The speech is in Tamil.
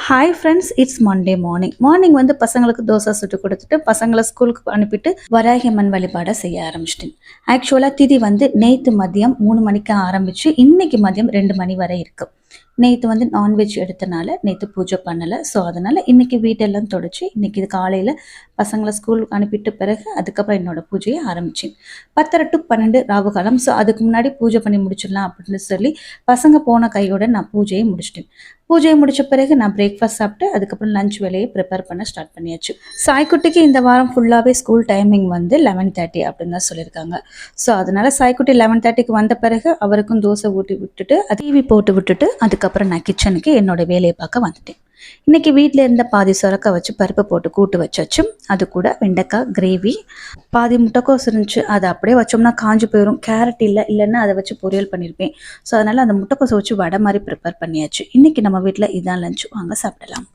Hi friends, it's Monday morning வந்து பசங்களுக்கு தோசை சுட்டு கொடுத்துட்டு பசங்களை ஸ்கூலுக்கு அனுப்பிட்டு வராகி அம்மன் வழிபாடை செய்ய ஆரம்பிச்சிட்டேன். ஆக்சுவலாக திதி வந்து நேற்று மதியம் 3 மணிக்கு ஆரம்பித்து இன்னைக்கு மதியம் 2 மணி வரை இருக்குது. நேற்று வந்து நான்வெஜ் எடுத்தனால நேற்று பூஜை பண்ணலை. ஸோ அதனால் இன்றைக்கி வீட்டெல்லாம் தொடச்சி இன்றைக்கி இது காலையில் பசங்களை ஸ்கூலுக்கு அனுப்பிட்டு பிறகு அதுக்கப்புறம் என்னோடய பூஜையை ஆரம்பித்தேன். 10:30 to 12 ராவு காலம். ஸோ அதுக்கு முன்னாடி பூஜை பண்ணி முடிச்சிடலாம் அப்படின்னு சொல்லி பசங்க போன கையோடு நான் பூஜையை முடிச்சிட்டேன். பூஜையை முடித்த பிறகு நான் பிரேக்ஃபாஸ்ட் சாப்பிட்டு அதுக்கப்புறம் லஞ்ச் வேலையை ப்ரிப்பேர் பண்ண ஸ்டார்ட் பண்ணியாச்சு. சாய்க்குட்டிக்கு இந்த வாரம் ஃபுல்லாகவே ஸ்கூல் டைமிங் வந்து 11:30 அப்படின்னு தான் சொல்லியிருக்காங்க. ஸோ அதனால் சாய்க்குட்டி 11:30க்கு வந்த பிறகு அவருக்கும் தோசை ஊட்டி விட்டுட்டு டிவி போட்டு விட்டுட்டு அதுக்கப்புறம் நான் கிச்சனுக்கு என்னோடய வேலையை பார்க்க வந்துட்டேன். இன்றைக்கி வீட்டில் இருந்த பாதி சுரக்கா வச்சு பருப்பு போட்டு கூட்டு வச்சாச்சு. அது கூட வெண்டைக்காய் கிரேவி, பாதி முட்டைக்கோஸ் இருந்துச்சு. அதை அப்படியே வச்சோம்னா காஞ்சி போயிடும். கேரட் இல்லைன்னா அதை வச்சு பொரியல் பண்ணியிருப்பேன். ஸோ அதனால் அந்த முட்டைக்கோஸை வச்சு வடை மாதிரி ப்ரிப்பேர் பண்ணியாச்சு. இன்றைக்கி நம்ம வீட்டில் இதான் லஞ்ச். வாங்க சாப்பிடலாம்.